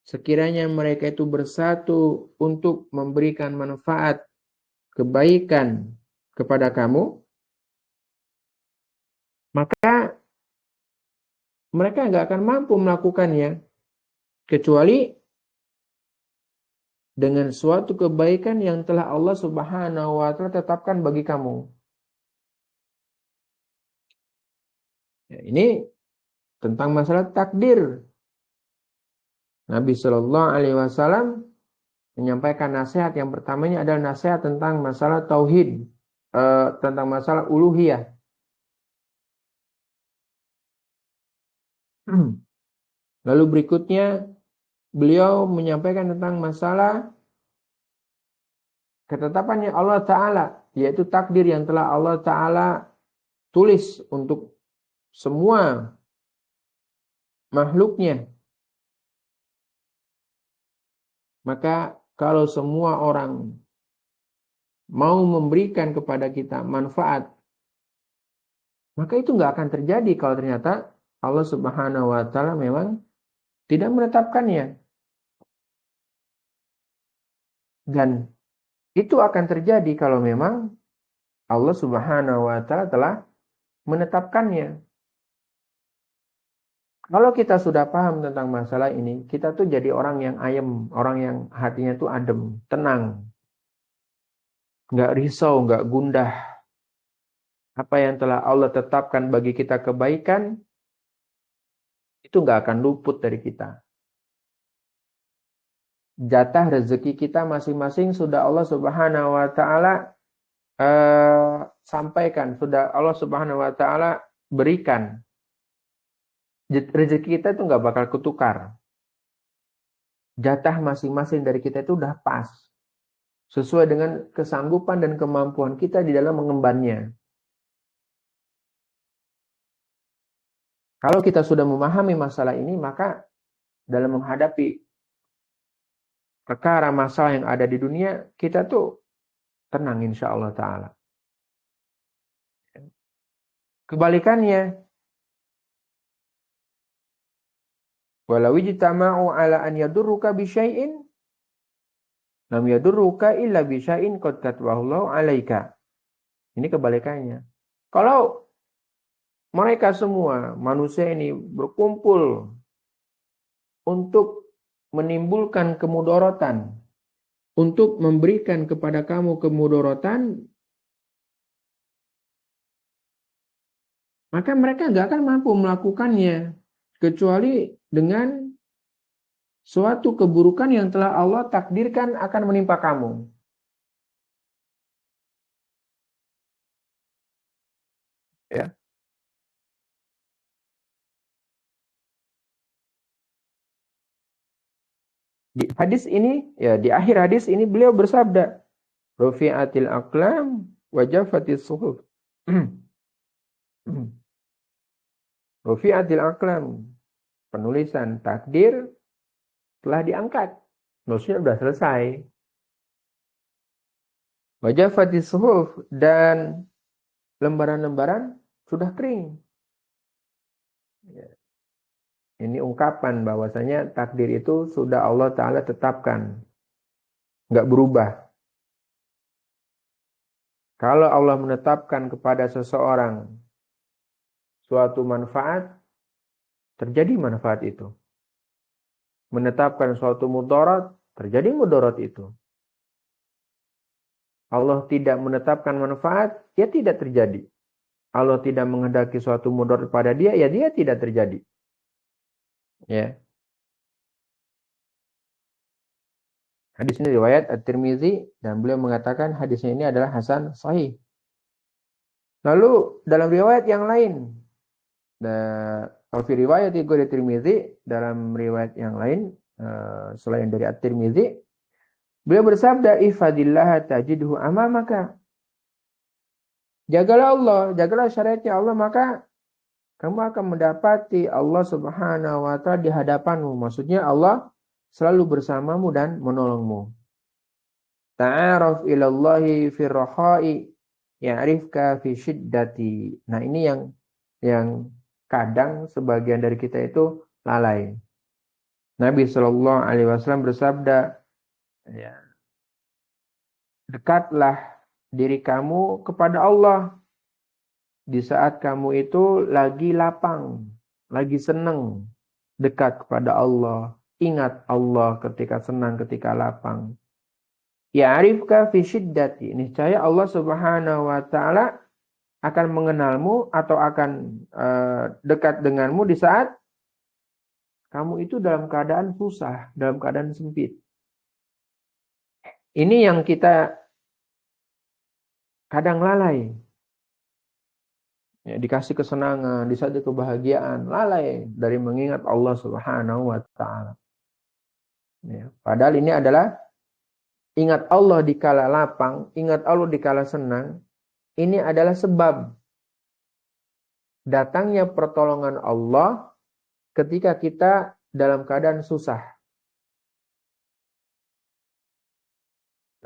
sekiranya mereka itu bersatu untuk memberikan manfaat, kebaikan kepada kamu, maka mereka nggak akan mampu melakukannya, kecuali dengan suatu kebaikan yang telah Allah Subhanahu wa ta'ala tetapkan bagi kamu. Ya, ini tentang masalah takdir. Nabi Shallallahu Alaihi Wasallam menyampaikan nasihat yang pertamanya adalah nasihat tentang masalah tauhid, tentang masalah uluhiyah. Lalu berikutnya beliau menyampaikan tentang masalah ketetapannya Allah Ta'ala, yaitu takdir yang telah Allah Ta'ala tulis untuk semua makhluknya. Maka kalau semua orang mau memberikan kepada kita manfaat, maka itu nggak akan terjadi kalau ternyata Allah Subhanahu wa ta'ala memang tidak menetapkannya. Dan itu akan terjadi kalau memang Allah Subhanahu wa ta'ala telah menetapkannya. Kalau kita sudah paham tentang masalah ini, kita tuh jadi orang yang ayem, orang yang hatinya tuh adem, tenang. Nggak risau, nggak gundah. Apa yang telah Allah tetapkan bagi kita kebaikan, itu nggak akan luput dari kita. Jatah rezeki kita masing-masing sudah Allah Subhanahu wa taala sampaikan, sudah Allah Subhanahu wa taala berikan. Rezeki kita itu nggak bakal ketukar. Jatah masing-masing dari kita itu udah pas. Sesuai dengan kesanggupan dan kemampuan kita di dalam mengembannya. Kalau kita sudah memahami masalah ini, maka dalam menghadapi perkara masalah yang ada di dunia, kita tuh tenang insya Allah ta'ala. Kebalikannya, walau ijtama'u ala an yadurruka bisyai'in lam yadurruka illa bisyai'in qad katabahu 'alaika. Ini kebalikannya. Kalau mereka semua manusia ini berkumpul untuk menimbulkan kemudorotan, untuk memberikan kepada kamu kemudorotan, maka mereka nggak akan mampu melakukannya kecuali dengan suatu keburukan yang telah Allah takdirkan akan menimpa kamu. Ya. Di hadis ini, ya di akhir hadis ini beliau bersabda, Rufi'atil aqlam wa jaffatis suhuf. Rufi'atil aqlam, penulisan takdir telah diangkat. Maksudnya sudah selesai. Wa jaffatis suhuf, dan lembaran-lembaran sudah kering. Ya. Ini ungkapan bahwasanya takdir itu sudah Allah Ta'ala tetapkan. Nggak berubah. Kalau Allah menetapkan kepada seseorang suatu manfaat, terjadi manfaat itu. Menetapkan suatu mudarat, terjadi mudarat itu. Allah tidak menetapkan manfaat, ya tidak terjadi. Allah tidak menghendaki suatu mudarat pada dia, ya dia tidak terjadi. Ya. Hadis ini riwayat At-Tirmizi dan beliau mengatakan hadisnya ini adalah hasan sahih. Lalu dalam riwayat yang lain, kalau riwayat At-Tirmizi, dalam riwayat yang lain selain dari At-Tirmizi, beliau bersabda, "Ifadillah tajidhu amamaka." Jagalah Allah, jagalah syariatnya Allah, maka kamu akan mendapati Allah Subhanahu wa ta'ala di hadapanmu. Maksudnya Allah selalu bersamamu dan menolongmu. Ta'aruf ilallahi fi rakhai ya'rifka fi syiddati. Nah, ini yang kadang sebagian dari kita itu lalai. Nabi Shallallahu alaihi wasallam bersabda, ya, dekatlah diri kamu kepada Allah di saat kamu itu lagi lapang, lagi senang, dekat kepada Allah. Ingat Allah ketika senang, ketika lapang. Ya'rifka fi syiddati. Niscaya Allah Subhanahu wa ta'ala akan mengenalmu atau akan dekat denganmu di saat kamu itu dalam keadaan susah, dalam keadaan sempit. Ini yang kita kadang lalai. Ya, dikasih kesenangan, dikasih kebahagiaan, lalai dari mengingat Allah Subhanahu wa ta'ala. Ya, padahal ini adalah ingat Allah di kala lapang, ingat Allah di kala senang, ini adalah sebab datangnya pertolongan Allah ketika kita dalam keadaan susah.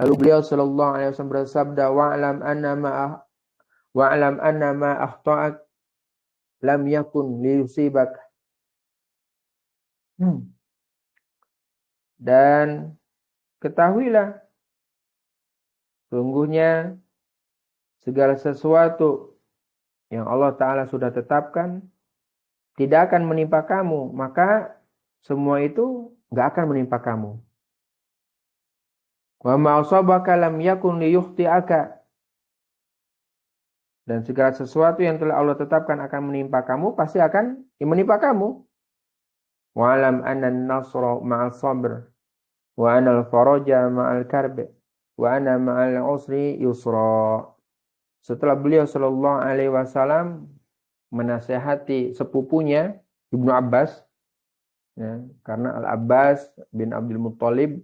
Lalu beliau sallallahu alaihi wasallam bersabda, wa'lam anna ma akhta'ak lam yakun liyusibak. Dan ketahuilah, sungguhnya segala sesuatu yang Allah Ta'ala sudah tetapkan tidak akan menimpa kamu, maka semua itu nggak akan menimpa kamu. Wa ma asabaka lam yakun liyukhti'aka. Dan segala sesuatu yang telah Allah tetapkan akan menimpa kamu, pasti akan menimpa kamu. Wa'lam anna an-nasra ma'al sabr wa anna al-faraja ma'al karb wa anna ma'al usri yusra. Setelah beliau sallallahu alaihi wasallam menasihati sepupunya Ibnu Abbas, ya, karena Al-Abbas bin Abdul Muttalib,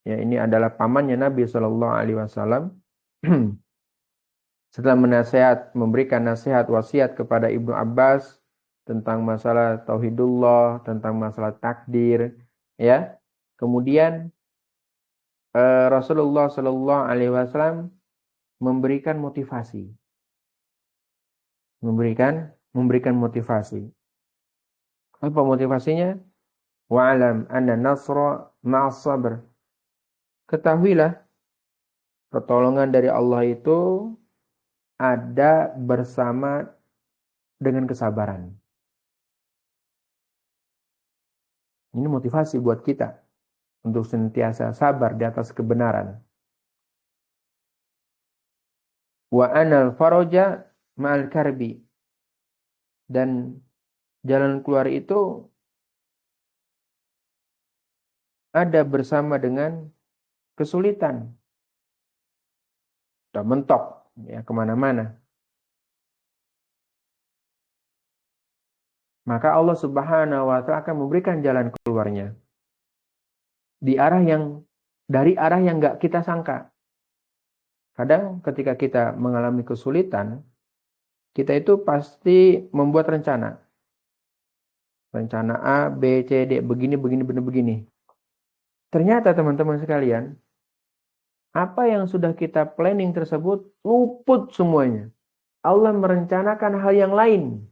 ya, ini adalah pamannya Nabi sallallahu alaihi wasallam. Setelah memberikan nasihat wasiat kepada Ibnu Abbas tentang masalah tauhidullah, tentang masalah takdir, ya. Kemudian Rasulullah Shallallahu Alaihi Wasallam memberikan motivasi, memberikan motivasi. Apa motivasinya? Wa'lam anna nasra ma'as sabr. Ketahuilah, pertolongan dari Allah itu ada bersama dengan kesabaran. Ini motivasi buat kita untuk senantiasa sabar di atas kebenaran. Wa anal faraja ma'al karbi. Dan jalan keluar itu ada bersama dengan kesulitan. Sudah mentok, ya, kemana-mana. Maka Allah Subhanahu wa Ta'ala akan memberikan jalan keluarnya dari arah yang nggak kita sangka. Kadang ketika kita mengalami kesulitan, kita itu pasti membuat rencana. Rencana A, B, C, D, begini, begini. Ternyata teman-teman sekalian, apa yang sudah kita planning tersebut luput semuanya. Allah merencanakan hal yang lain.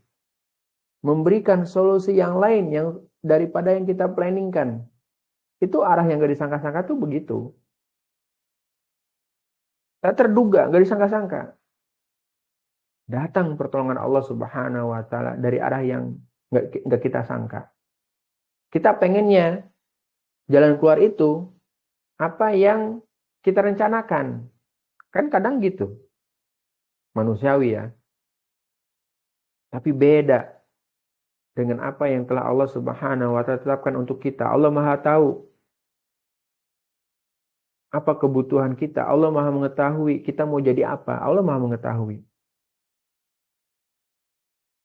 Memberikan solusi yang lain yang daripada yang kita planningkan. Itu arah yang gak disangka-sangka tuh begitu. Tak terduga, gak disangka-sangka. Datang pertolongan Allah Subhanahu wa Ta'ala dari arah yang gak kita sangka. Kita pengennya jalan keluar itu apa yang kita rencanakan. Kan kadang gitu. Manusiawi, ya. Tapi beda dengan apa yang telah Allah Subhanahu wa Ta'ala tetapkan untuk kita. Allah Maha tahu apa kebutuhan kita. Allah Maha mengetahui kita mau jadi apa. Allah Maha mengetahui.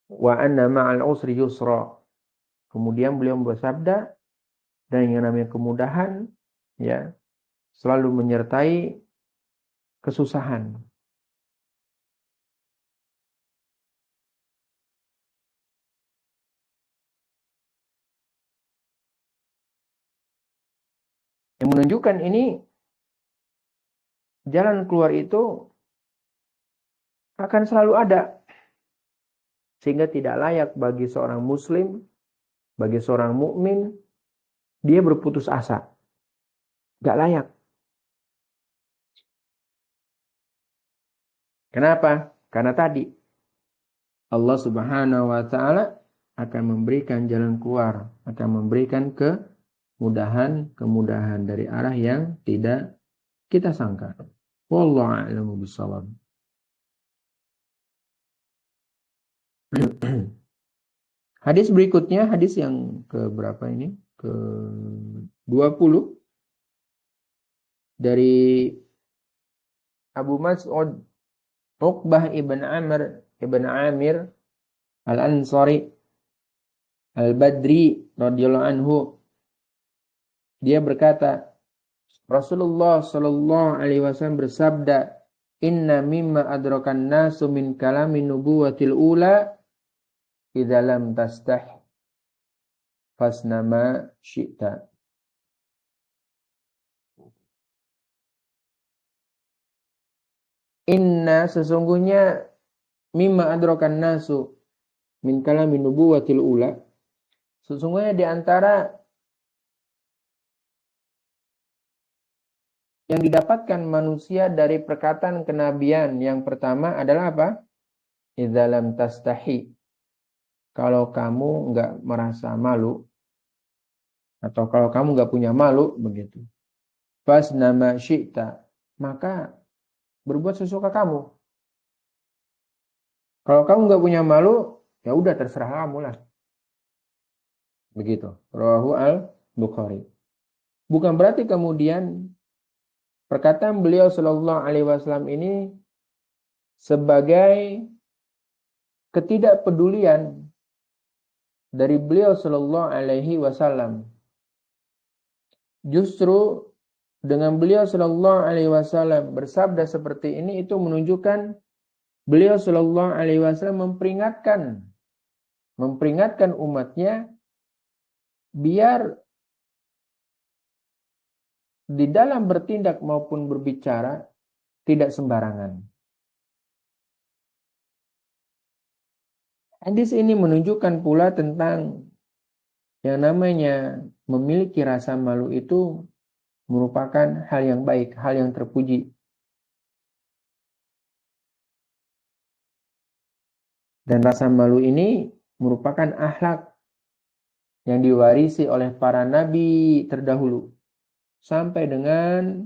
Wa anna ma'al usri yusra. Kemudian beliau bersabda, dan yang namanya kemudahan, ya, selalu menyertai kesusahan. Yang menunjukkan ini jalan keluar itu akan selalu ada. Sehingga tidak layak bagi seorang muslim, bagi seorang mukmin, dia berputus asa. Gak layak. Kenapa? Karena tadi Allah Subhanahu wa Ta'ala akan memberikan jalan keluar, akan memberikan kemudahan dari arah yang tidak kita sangka. Wallahu a'lamu bishawab. Hadis berikutnya, hadis yang ke berapa ini? Ke 20 dari Abu Mas'ud Uqbah ibn Amir Al-Ansari Al-Badri radhiyallahu anhu. Dia berkata, Rasulullah sallallahu alaihi wasallam bersabda, "Inna mimma adrakan nasu min kalamin nubuwatil ula idza lam tastah fasnama syi'ta." Inna, sesungguhnya, mimma adrakan nasu min kalamin nubuwatil ula, sesungguhnya di antara yang didapatkan manusia dari perkataan kenabian yang pertama adalah apa? Idza lam tastahi. Kalau kamu enggak merasa malu, atau kalau kamu enggak punya malu, begitu. Fasnama syi'ta, maka berbuat sesuka kamu. Kalau kamu enggak punya malu, ya udah terserah kamu lah. Begitu. Rawahu al-Bukhari. Bukan berarti kemudian perkataan beliau Shallallahu Alaihi Wasallam ini sebagai ketidakpedulian dari beliau Shallallahu Alaihi Wasallam. Justru dengan beliau Shallallahu Alaihi Wasallam bersabda seperti ini itu menunjukkan beliau Shallallahu Alaihi Wasallam memperingatkan umatnya biar di dalam bertindak maupun berbicara tidak sembarangan. Hadis ini menunjukkan pula tentang yang namanya memiliki rasa malu itu merupakan hal yang baik, hal yang terpuji. Dan rasa malu ini merupakan akhlak yang diwarisi oleh para nabi terdahulu sampai dengan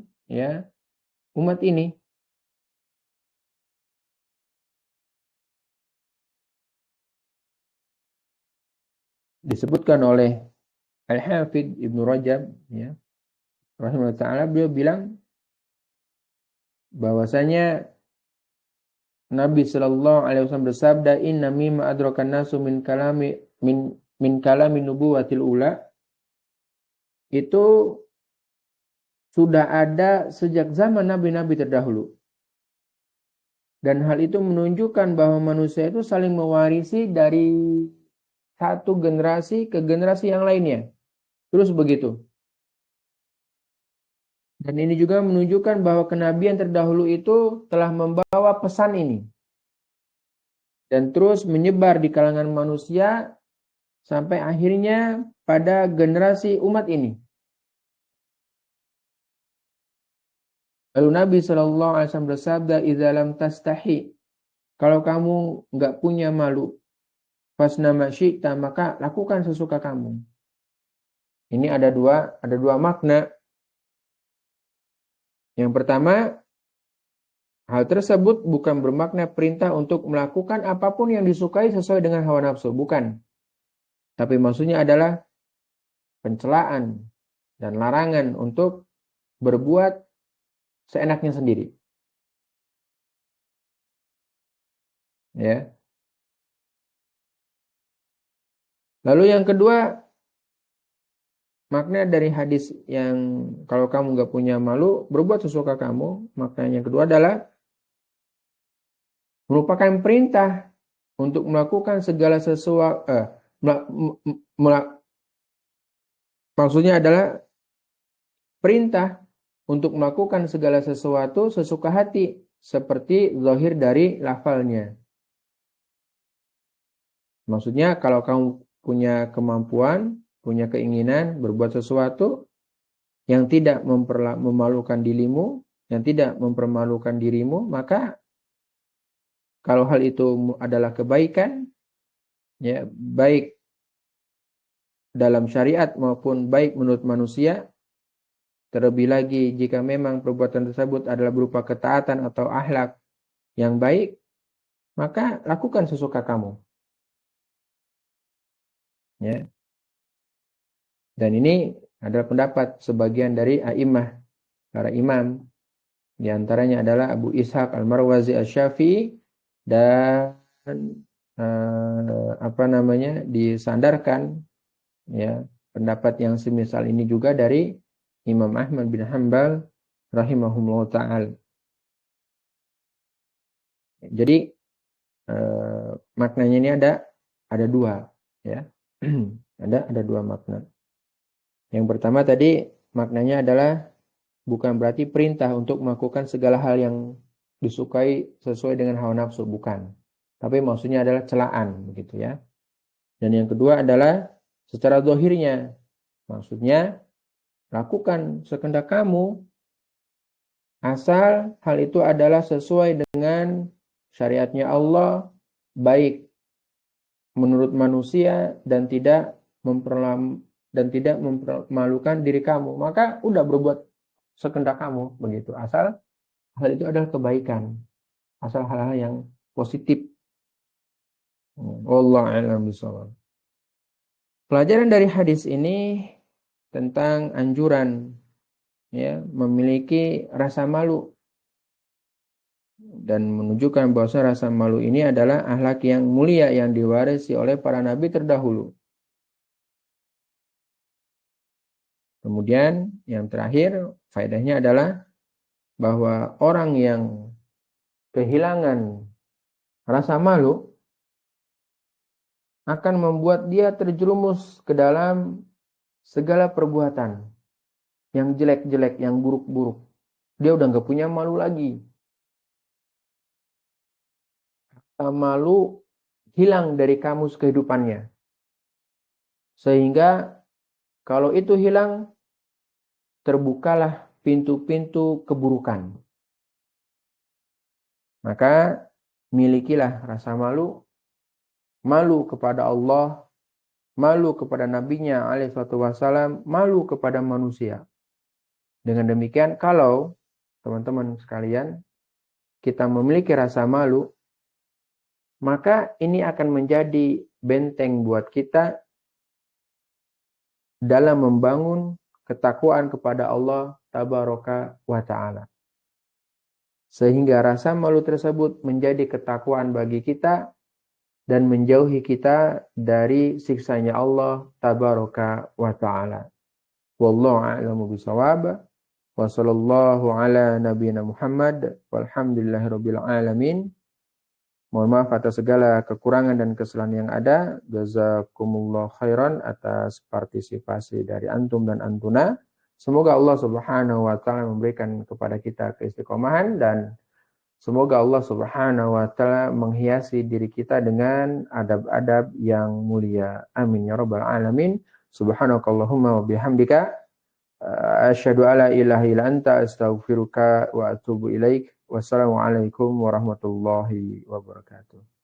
umat ini. Disebutkan oleh Al-Hafidh Ibnu Rajab rahimahullah ta'ala, beliau bilang bahwasanya Nabi sallallahu alaihi wasallam bersabda, inna mimma adrakan nasu min kalami nubuwatil ula, itu sudah ada sejak zaman nabi-nabi terdahulu. Dan hal itu menunjukkan bahwa manusia itu saling mewarisi dari satu generasi ke generasi yang lainnya. Terus begitu. Dan ini juga menunjukkan bahwa kenabian terdahulu itu telah membawa pesan ini. Dan terus menyebar di kalangan manusia sampai akhirnya pada generasi umat ini. Lalu Nabi SAW bersabda, idza lam tastahi, kalau kamu enggak punya malu, fasna ma syi'ta, maka lakukan sesuka kamu. Ini ada dua makna. Yang pertama, hal tersebut bukan bermakna perintah untuk melakukan apapun yang disukai sesuai dengan hawa nafsu, bukan. Tapi maksudnya adalah pencelaan dan larangan untuk berbuat seenaknya sendiri. Ya. Lalu yang kedua, makna dari hadis yang kalau kamu nggak punya malu, berbuat sesuka kamu. Maknanya yang kedua adalah merupakan perintah untuk melakukan segala sesuatu. Maksudnya adalah perintah untuk melakukan segala sesuatu sesuka hati, seperti zahir dari lafalnya. Maksudnya kalau kamu punya kemampuan, punya keinginan berbuat sesuatu yang tidak memalukan dirimu, yang tidak mempermalukan dirimu, maka kalau hal itu adalah kebaikan, baik dalam syariat maupun baik menurut manusia, terlebih lagi jika memang perbuatan tersebut adalah berupa ketaatan atau akhlak yang baik, maka lakukan sesuka kamu. Ya. Dan ini adalah pendapat sebagian dari a'immah, para imam. Di antaranya adalah Abu Ishaq Al-Marwazi Asy-Syafi'i dan disandarkan pendapat yang semisal ini juga dari Imam Ahmad bin Hanbal rahimahullah ta'ala. Jadi maknanya ini ada dua, ya. ada dua makna. Yang pertama tadi maknanya adalah bukan berarti perintah untuk melakukan segala hal yang disukai sesuai dengan hawa nafsu, bukan. Tapi maksudnya adalah celaan, begitu ya. Dan yang kedua adalah secara zahirnya, maksudnya lakukan sekehendak kamu asal hal itu adalah sesuai dengan syariatnya Allah, baik menurut manusia dan tidak mempermalukan diri kamu, maka udah berbuat sekehendak kamu, begitu. Asal hal itu adalah kebaikan, asal hal-hal yang positif. Wallahu a'lam bishawab. Pelajaran dari hadis ini tentang anjuran ya memiliki rasa malu dan menunjukkan bahwa rasa malu ini adalah akhlak yang mulia yang diwarisi oleh para nabi terdahulu. Kemudian yang terakhir faedahnya adalah bahwa orang yang kehilangan rasa malu akan membuat dia terjerumus ke dalam segala perbuatan yang jelek-jelek, yang buruk-buruk. Dia udah nggak punya malu lagi. Malu hilang dari kamus kehidupannya. Sehingga kalau itu hilang, terbukalah pintu-pintu keburukan. Maka milikilah rasa malu, malu kepada Allah, malu kepada nabinya alaihi wasallam, malu kepada manusia. Dengan demikian, kalau teman-teman sekalian kita memiliki rasa malu, maka ini akan menjadi benteng buat kita dalam membangun ketakwaan kepada Allah tabaraka wa ta'ala. Sehingga rasa malu tersebut menjadi ketakwaan bagi kita dan menjauhi kita dari siksanya Allah tabaraka wa ta'ala. Wallahu a'lamu bishawab. Wa sallallahu ala nabiyyina Muhammad walhamdulillahirabbil alamin. Mohon maaf atas segala kekurangan dan kesalahan yang ada. Jazakumullah khairan atas partisipasi dari antum dan antuna. Semoga Allah Subhanahu wa taala memberikan kepada kita keistiqomahan dan semoga Allah Subhanahu wa taala menghiasi diri kita dengan adab-adab yang mulia. Amin ya rabbal alamin. Subhanakallahumma wa bihamdika asyhadu alla ilaha illa anta astaghfiruka wa atubu ilaik. Wassalamualaikum warahmatullahi wabarakatuh.